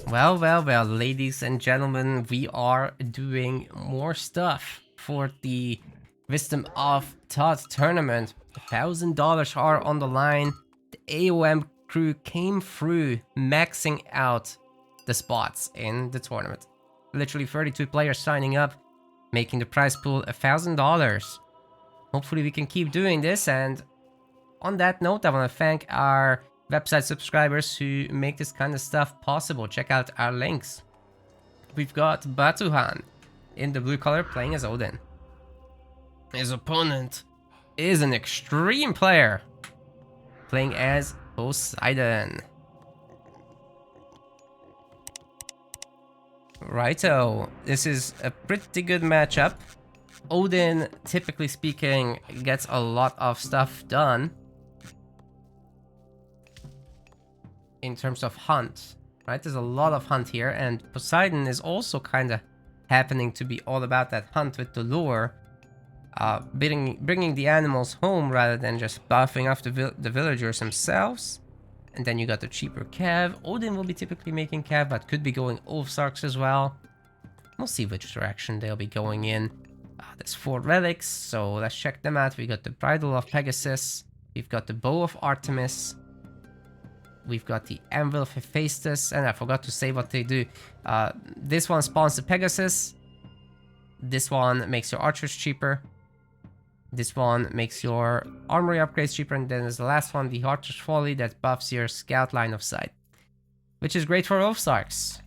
Well, ladies and gentlemen, we are doing more stuff for the Wisdom of Thoth tournament. $1,000 are on the line. The AOM crew came through, maxing out the spots in the tournament. Literally 32 players signing up, making the prize pool $1,000. Hopefully we can keep doing this, and on that note, I want to thank our website subscribers who make this kind of stuff possible. Check out our links. We've got Bathuhan in the blue color playing as Odin. His opponent is an extreme player playing as Poseidon. Righto, this is a pretty good matchup. Odin, typically speaking, gets a lot of stuff done in terms of hunt, right? There's a lot of hunt here, and Poseidon is also kind of happening to be all about that hunt with the lure, bringing the animals home rather than just buffing off the villagers themselves. And then you got the cheaper cav. Odin will be typically making cav, but could be going Ulfsarks as well. We'll see which direction they'll be going in. There's 4 relics, so let's check them out. We got the Bridle of Pegasus. We've got the Bow of Artemis. We've got the Anvil of Hephaestus, and I forgot to say what they do. This one spawns the Pegasus. This one makes your archers cheaper. This one makes your armory upgrades cheaper, and then there's the last one, the Archer's Folly, that buffs your scout line of sight, which is great for Ulfsarks.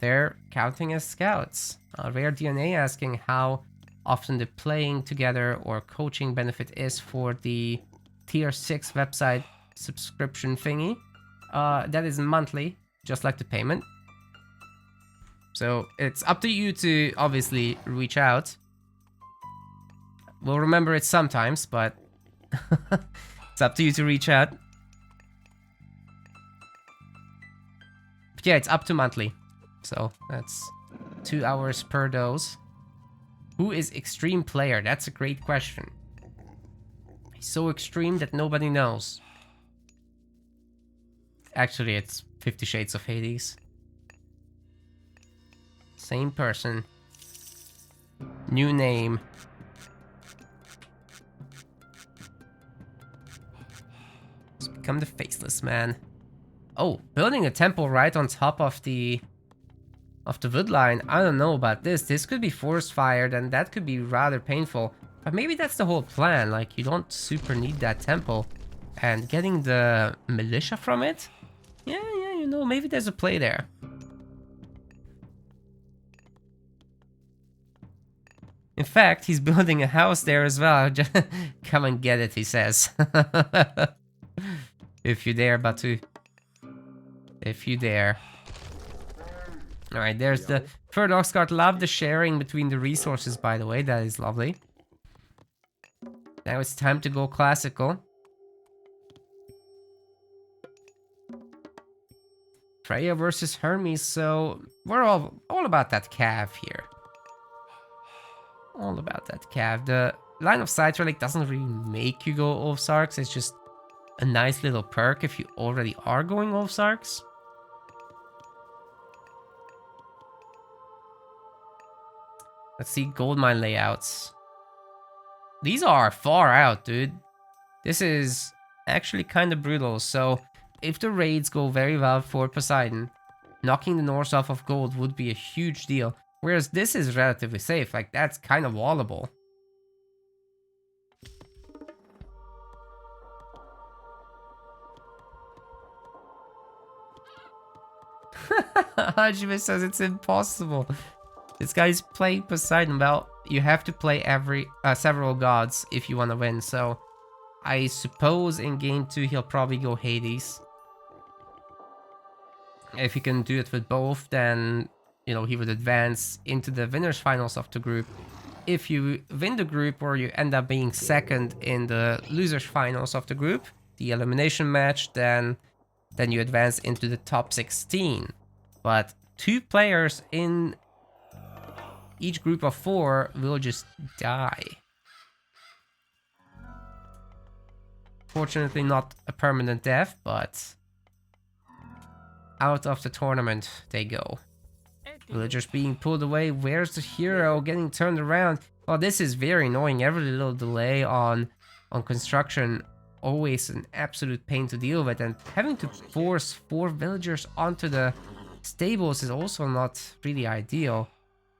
They're counting as scouts. Rare DNA asking how often the playing together or coaching benefit is for the tier 6 website subscription thingy. That is monthly, just like the payment. So it's up to you to obviously reach out. We'll remember it sometimes, but it's up to you to reach out. But yeah, it's up to monthly. So that's 2 hours per dose. Who is extreme player? That's a great question. He's so extreme that nobody knows. Actually, it's 50 Shades of Hades. Same person. New name. Let's become the Faceless Man. Oh, building a temple right on top of the wood line. I don't know about this. This could be forest fired, and that could be rather painful. But maybe that's the whole plan. Like, you don't super need that temple, and getting the militia from it. Yeah, you know, maybe there's a play there. In fact, he's building a house there as well. Just come and get it, he says. If you dare, Batu. If you dare. Alright, there's the third Oxcart. Love the sharing between the resources, by the way. That is lovely. Now it's time to go classical. Freya versus Hermes, so we're all about that cav here. All about that cav. The line of sight relic doesn't really make you go Ulfsarks. It's just a nice little perk if you already are going Ulfsarks. Let's see gold mine layouts. These are far out, dude. This is actually kind of brutal. So if the raids go very well for Poseidon, knocking the Norse off of gold would be a huge deal. Whereas this is relatively safe. Like, that's kind of wallable. Hajime says it's impossible. This guy's playing Poseidon. Well, you have to play several gods if you want to win. So I suppose in game 2 he'll probably go Hades. If he can do it with both, then, you know, he would advance into the winners finals of the group. If you win the group or you end up being second in the losers finals of the group, the elimination match, then you advance into the top 16. But 2 players in each group of 4 will just die. Fortunately not a permanent death, but out of the tournament they go. Villagers being pulled away. Where's the hero? Getting turned around. Oh, this is very annoying. Every little delay on construction, always an absolute pain to deal with. And having to force 4 villagers onto the stables is also not really ideal.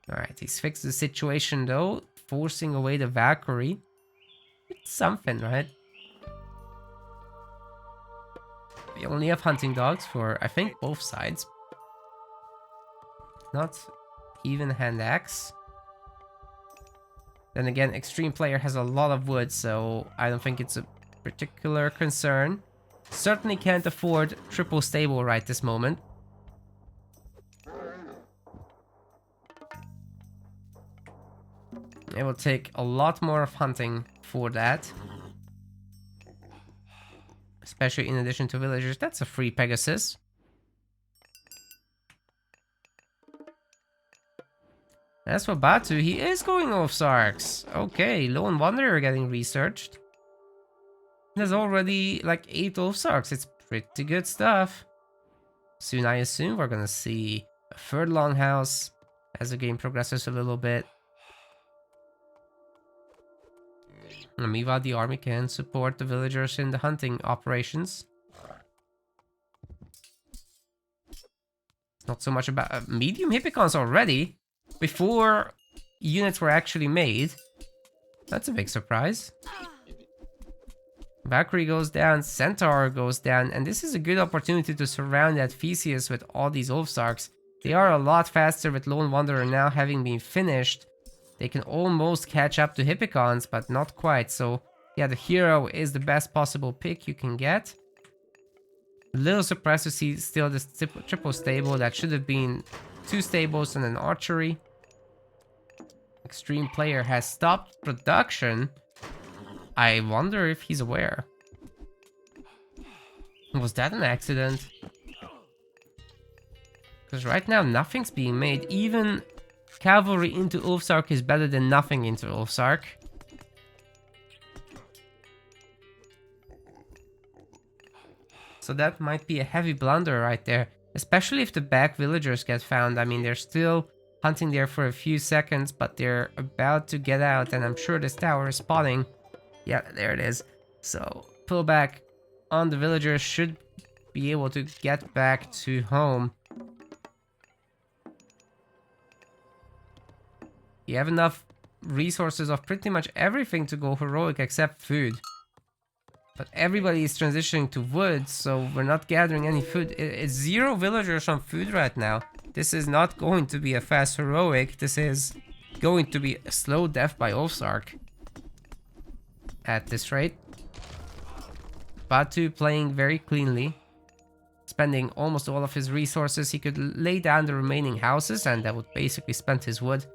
Alright, he's fixed the situation though. Forcing away the Valkyrie. It's something, right? We only have hunting dogs for, I think, both sides. Not even hand axe. Then again, Extreme Player has a lot of wood, so I don't think it's a particular concern. Certainly can't afford triple stable right this moment. It will take a lot more of hunting for that. Especially in addition to villagers. That's a free Pegasus. As for Batu, he is going off Sarks. Okay, Lone Wanderer getting researched. There's already like 8 off Sarks. It's pretty good stuff. Soon I assume we're gonna see a 3rd Longhouse as the game progresses a little bit. And meanwhile, the army can support the villagers in the hunting operations. It's not so much about medium Hippicons already. Before units were actually made. That's a big surprise. Valkyrie goes down, Centaur goes down, and this is a good opportunity to surround that Theseus with all these Ulfsarks. They are a lot faster with Lone Wanderer now having been finished. They can almost catch up to Hippicons, but not quite. So yeah, the hero is the best possible pick you can get. A little surprised to see still this triple stable. That should have been 2 stables and an archery. Extreme Player has stopped production. I wonder if he's aware. Was that an accident? Because right now nothing's being made. Even cavalry into Ulfsark is better than nothing into Ulfsark. So that might be a heavy blunder right there. Especially if the back villagers get found. I mean, they're still hunting there for a few seconds, but they're about to get out, and I'm sure this tower is spotting. Yeah, there it is. So, pull back on the villagers should be able to get back to home. You have enough resources of pretty much everything to go heroic except food. But everybody is transitioning to wood, so we're not gathering any food. It's 0 villagers on food right now. This is not going to be a fast heroic. This is going to be a slow death by Ulfsark. At this rate. Batu playing very cleanly. Spending almost all of his resources. He could lay down the remaining houses and that would basically spend his wood.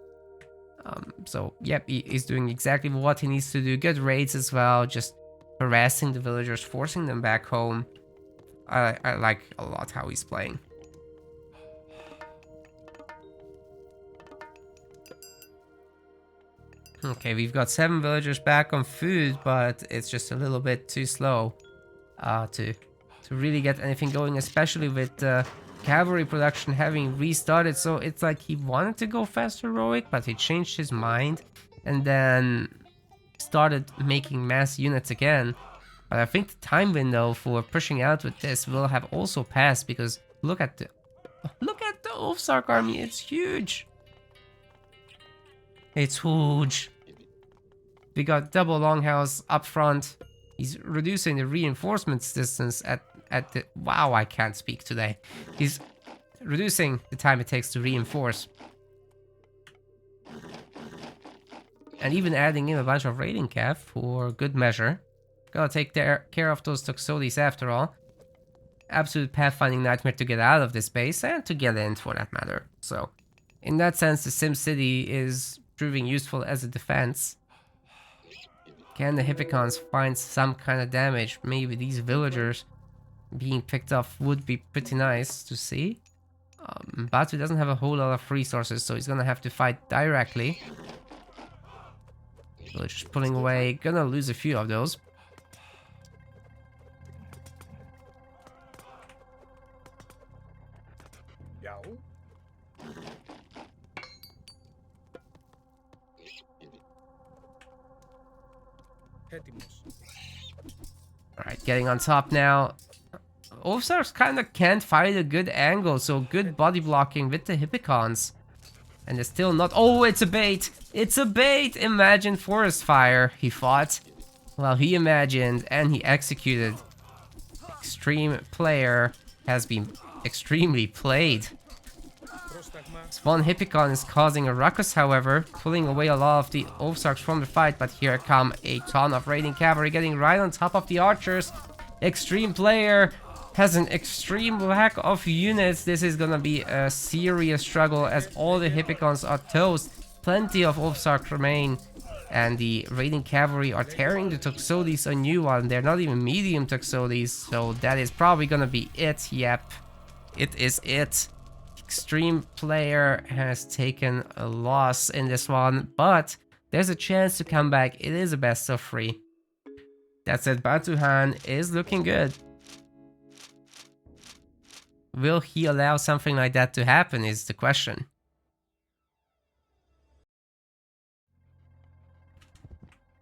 So, yep, he's doing exactly what he needs to do. Good raids as well. Just harassing the villagers, forcing them back home. I like a lot how he's playing. Okay, we've got 7 villagers back on food, but it's just a little bit too slow to really get anything going, especially with cavalry production having restarted. So it's like he wanted to go fast heroic, but he changed his mind and then started making mass units again. But I think the time window for pushing out with this will have also passed, because look at the Ulfsark army. It's huge. It's huge. We got double longhouse up front. He's reducing the reinforcements distance at the... Wow, I can't speak today. He's reducing the time it takes to reinforce. And even adding in a bunch of raiding cav for good measure. Gotta take care of those Toxotes after all. Absolute pathfinding nightmare to get out of this base, and to get in for that matter. So, in that sense, the SimCity is proving useful as a defense. Can the Hippicons find some kind of damage? Maybe these villagers being picked off would be pretty nice to see. Batu doesn't have a whole lot of resources, so he's gonna have to fight directly. Villagers pulling away, gonna lose a few of those. Alright, getting on top now. Ulfsarks kind of can't find a good angle, so good body blocking with the Hippicons. And it's still not... Oh, it's a bait! It's a bait! Imagine forest fire, he thought. Well, he imagined and he executed. Extreme player has been extremely played. This one Hippicon is causing a ruckus, however, pulling away a lot of the Ulfsarks from the fight, but here come a ton of raiding cavalry getting right on top of the archers. Extreme player has an extreme lack of units. This is gonna be a serious struggle as all the Hippicons are toast. Plenty of Ulfsarks remain, and the raiding cavalry are tearing the Toxotes a new one. They're not even medium Toxotes, so that is probably gonna be it. Yep, it is it. Extreme player has taken a loss in this one, but there's a chance to come back. It is a best of 3. That said, Bathuhan is looking good. Will he allow something like that to happen is the question.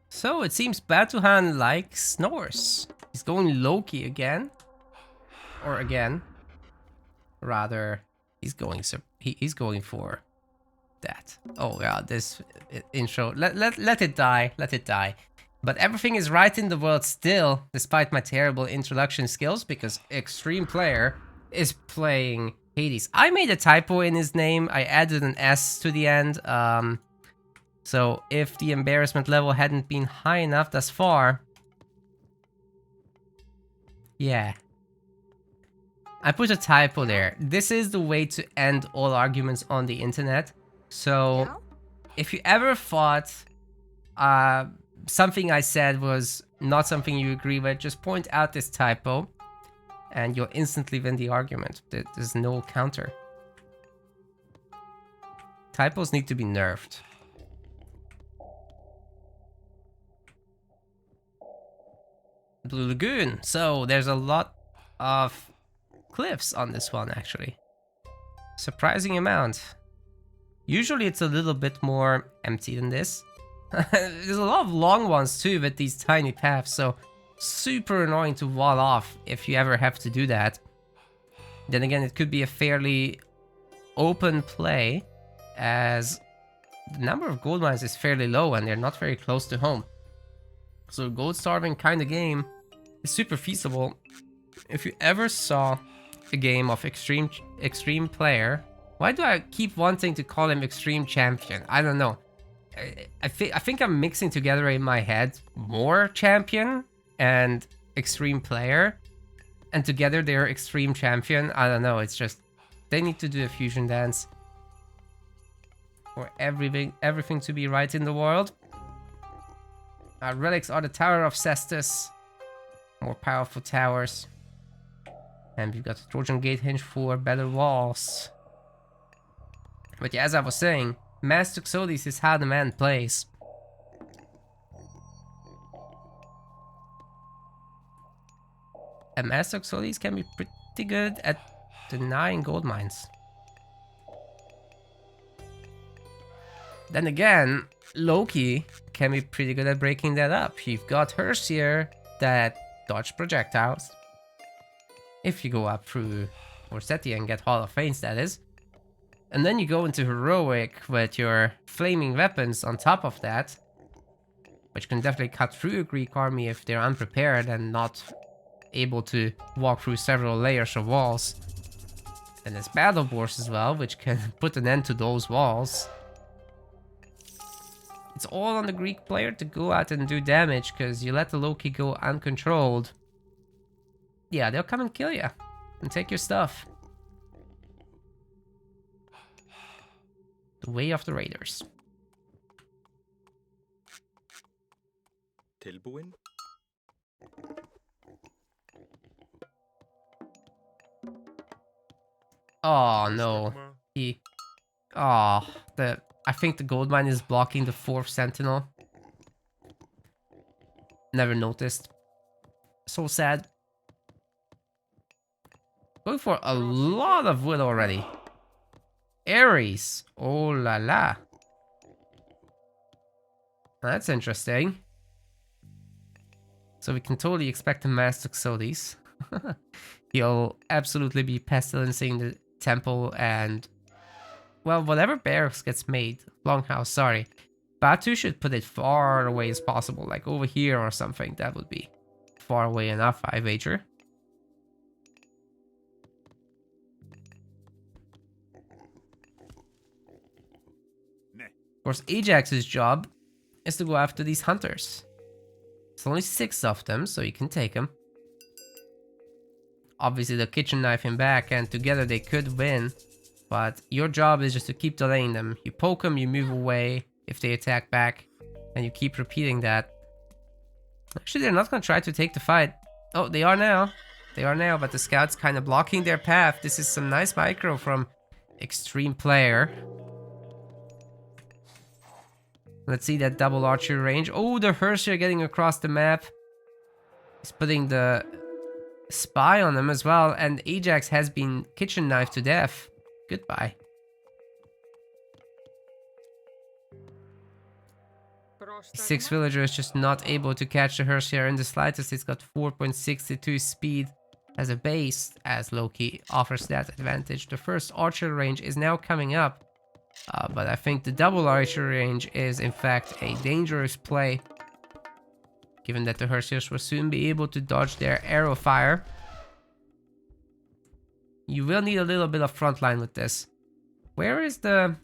So it seems Bathuhan likes Norse. He's going Loki again. Or again. Rather, he's going for that. Oh yeah, this intro. Let it die. Let it die. But everything is right in the world still, despite my terrible introduction skills, because Extreme Player is playing Hades. I made a typo in his name. I added an S to the end. So if the embarrassment level hadn't been high enough thus far... Yeah. I put a typo there. This is the way to end all arguments on the internet. So if you ever thought something I said was not something you agree with, just point out this typo and you'll instantly win the argument. There's no counter. Typos need to be nerfed. Blue Lagoon. So there's a lot of cliffs on this one, actually. Surprising amount. Usually it's a little bit more empty than this. There's a lot of long ones too with these tiny paths, so super annoying to wall off if you ever have to do that. Then again, it could be a fairly open play, as the number of gold mines is fairly low and they're not very close to home. So gold starving kind of game is super feasible. If you ever saw a game of extreme player, why do I keep wanting to call him extreme champion? I don't know. I think I'm mixing together in my head more champion and extreme player, and together they're extreme champion. I don't know. It's just they need to do a fusion dance for everything to be right in the world. Our relics are the Tower of Cestus, more powerful towers, and we've got the Trojan Gate hinge for better walls. But yeah, as I was saying, Mass Toxotes is how the man plays. And Mass Toxotes can be pretty good at denying gold mines. Then again, Loki can be pretty good at breaking that up. You've got Hersier that dodge projectiles. If you go up through Forseti and get Hall of Fanes, that is. And then you go into Heroic with your flaming weapons on top of that, which can definitely cut through a Greek army if they're unprepared and not able to walk through several layers of walls. And there's Battle Boars as well, which can put an end to those walls. It's all on the Greek player to go out and do damage, because you let the Loki go uncontrolled. Yeah, they'll come and kill you and take your stuff. The way of the raiders. Tilbuin. Oh no. I think the gold mine is blocking the 4th sentinel. Never noticed. So sad. Going for a lot of wood already. Aries. Oh la la. That's interesting. So we can totally expect a mass Toxotes. He'll absolutely be pestilencing the temple and... well, whatever barracks gets made. Longhouse, sorry. Batu should put it far away as possible, like over here or something. That would be far away enough, I wager. Of course, Ajax's job is to go after these hunters. There's only 6 of them, so you can take them. Obviously, the kitchen knife him back, and together they could win. But your job is just to keep delaying them. You poke them, you move away if they attack back, and you keep repeating that. Actually, they're not going to try to take the fight. Oh, they are now. They are now, but the scout's kind of blocking their path. This is some nice micro from Extreme Player. Let's see that double archery range. Oh, the Hershey getting across the map. He's putting the spy on them as well, and Ajax has been kitchen knifed to death. Goodbye. Six villagers just not able to catch the Hershey in the slightest. It's got 4.62 speed as a base, as Loki offers that advantage. The first archer range is now coming up, but I think the double archer range is in fact a dangerous play, given that the Hersheyers will soon be able to dodge their arrow fire. You will need a little bit of front line with this. Where is the...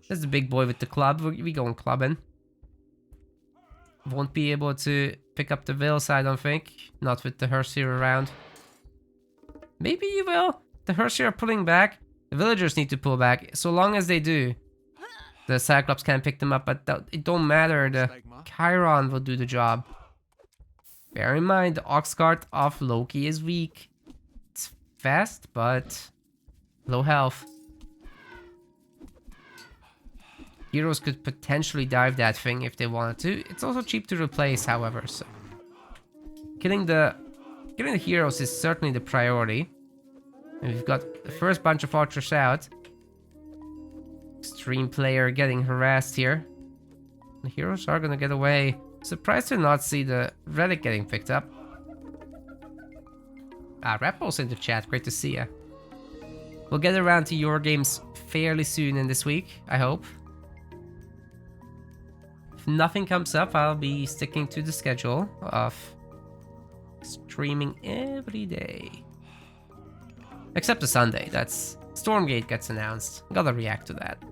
There's the big boy with the club. We going clubbing. Won't be able to pick up the Vales, I don't think. Not with the Hershey around. Maybe you will. The Hershey are pulling back. The villagers need to pull back. So long as they do, the Cyclops can pick them up, but it don't matter. The Chiron will do the job. Bear in mind, the ox cart of Loki is weak. It's fast, but low health. Heroes could potentially dive that thing if they wanted to. It's also cheap to replace, however, so... Killing the heroes is certainly the priority. And we've got the first bunch of archers out. Extreme Player getting harassed here. The heroes are gonna get away. Surprised to not see the relic getting picked up. Rapple's in the chat, great to see ya. We'll get around to your games fairly soon in this week, I hope. If nothing comes up, I'll be sticking to the schedule of streaming every day. Except the Sunday, that's... Stormgate gets announced. Gotta react to that.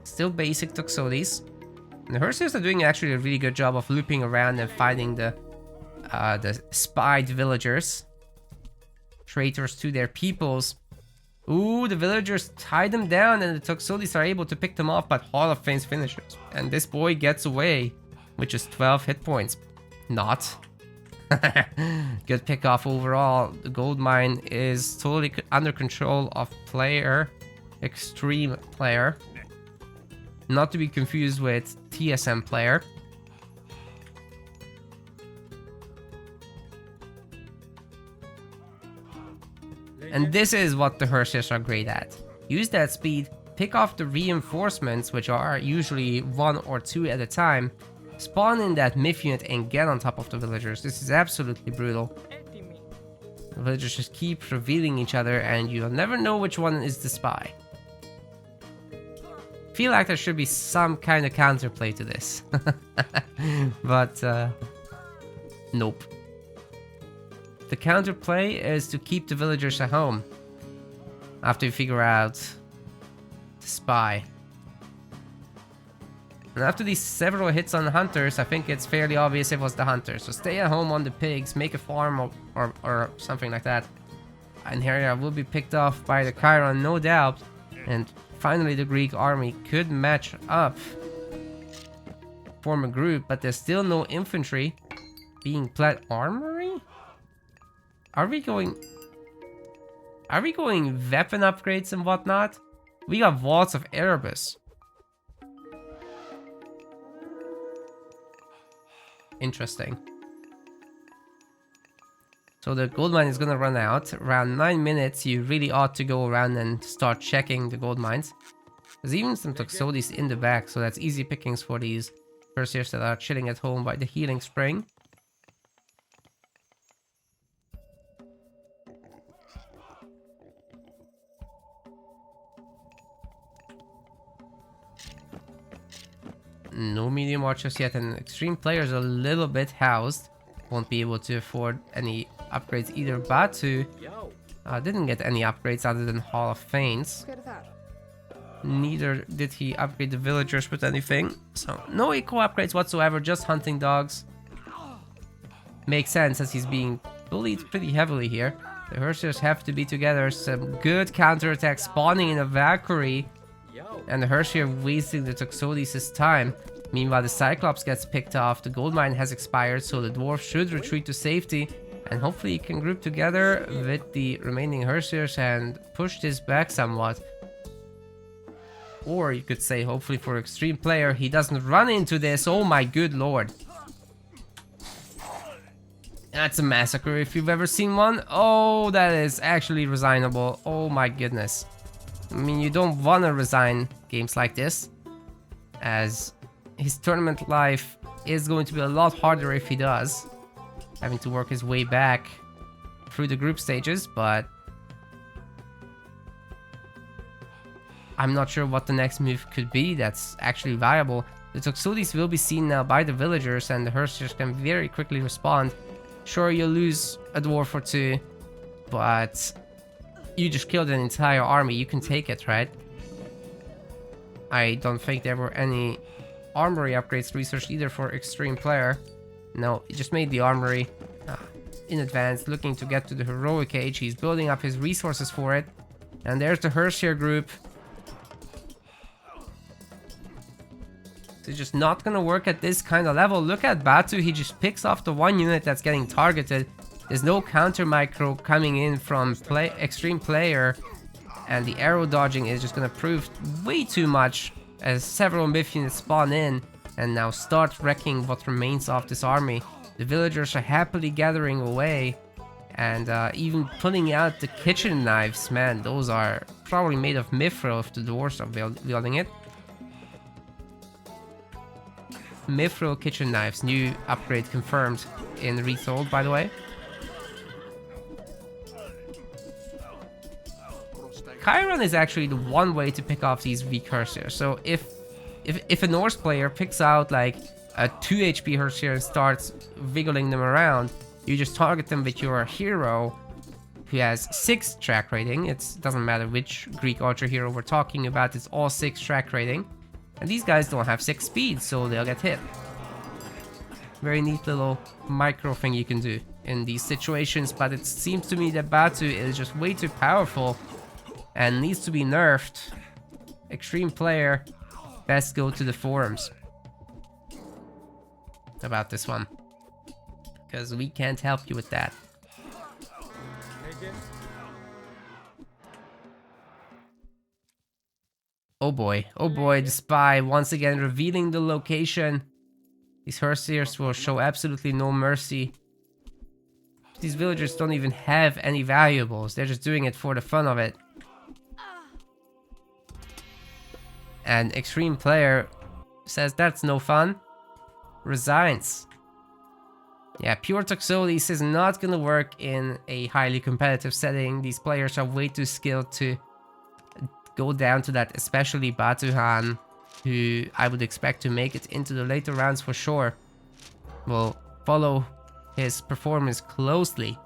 Still basic Toxotes. And the Hersheyers are doing actually a really good job of looping around and fighting the spied villagers. Traitors to their peoples. Ooh, the villagers tie them down and the Toxotes are able to pick them off, but Hall of Fame's finishes. And this boy gets away, which is 12 hit points. Not. Good pick off overall. The gold mine is totally under control of player. Extreme Player. Not to be confused with TSM Player. And this is what the Hersheyers are great at. Use that speed, pick off the reinforcements, which are usually 1 or 2 at a time, spawn in that myth unit and get on top of the villagers. This is absolutely brutal. The villagers just keep revealing each other and you'll never know which one is the spy. Feel like there should be some kind of counterplay to this. But, nope. The counterplay is to keep the villagers at home. After you figure out the spy. And after these several hits on the hunters, I think it's fairly obvious it was the hunters. So stay at home on the pigs, make a farm or something like that. And here will be picked off by the Chiron, no doubt. And finally the Greek army could match up. Form a group, but there's still no infantry. Being plat armory? Are we going weapon upgrades and whatnot? We got Vaults of Erebus. Interesting. So the gold mine is gonna run out. Around 9 minutes, you really ought to go around and start checking the gold mines. There's even some Toxodis in the back, so that's easy pickings for these Perseers that are chilling at home by the healing spring. No medium archers yet, and extreme players are a little bit housed. Won't be able to afford any upgrades either. Batu didn't get any upgrades other than Hall of Fanes. Neither did he upgrade the villagers with anything. So no eco upgrades whatsoever, just hunting dogs. Makes sense as he's being bullied pretty heavily here. The Hersiers have to be together. Some good counterattack spawning in a Valkyrie. And the Hersier wasting the Toxodis' time. Meanwhile, the Cyclops gets picked off. The gold mine has expired, so the dwarf should retreat to safety. And hopefully he can group together with the remaining Hersiers and push this back somewhat. Or you could say, hopefully for extreme player, he doesn't run into this. Oh my good lord. That's a massacre if you've ever seen one. Oh, that is actually resignable. Oh my goodness. I mean, you don't want to resign games like this, as his tournament life is going to be a lot harder if he does, having to work his way back through the group stages, but I'm not sure what the next move could be that's actually viable. The Toxodis will be seen now by the villagers, and the Hersiers can very quickly respond. Sure, you'll lose a dwarf or two, but you just killed an entire army. You can take it, right? I don't think there were any armory upgrades researched either for extreme player. No, he just made the armory in advance, looking to get to the heroic age. He's building up his resources for it. And there's the Hersier group. It's just not gonna work at this kind of level. Look at Batu, he just picks off the one unit that's getting targeted. There's no counter micro coming in from extreme player, and the arrow dodging is just gonna prove way too much as several myth units spawn in and now start wrecking what remains of this army. The villagers are happily gathering away and even pulling out the kitchen knives. Man, those are probably made of mithril if the dwarves are wielding it. Mithril kitchen knives, new upgrade confirmed in Retold, by the way. Chiron is actually the one way to pick off these weak Hersiers. So if a Norse player picks out like a 2 HP Hersier and starts wiggling them around, you just target them with your hero who has 6 track rating. It doesn't matter which Greek archer hero we're talking about, it's all 6 track rating. And these guys don't have 6 speed, so they'll get hit. Very neat little micro thing you can do in these situations, but it seems to me that Batu is just way too powerful and needs to be nerfed. Extreme player, best go to the forums about this one, because we can't help you with that. Oh boy, the spy once again revealing the location. These Hersiers will show absolutely no mercy. These villagers don't even have any valuables, they're just doing it for the fun of it. And extreme player says that's no fun, resigns. Yeah, pure Toxodis is not gonna work in a highly competitive setting. These players are way too skilled to go down to that, especially Bathuhan, who I would expect to make it into the later rounds for sure. We'll follow his performance closely.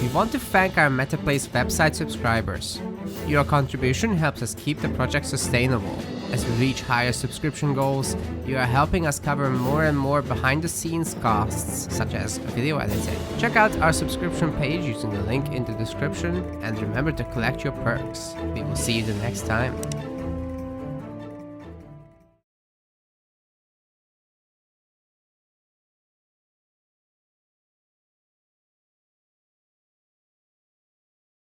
We want to thank our MetaPlace website subscribers. Your contribution helps us keep the project sustainable. As we reach higher subscription goals, you are helping us cover more and more behind the scenes costs, such as video editing. Check out our subscription page using the link in the description, and remember to collect your perks. We will see you the next time.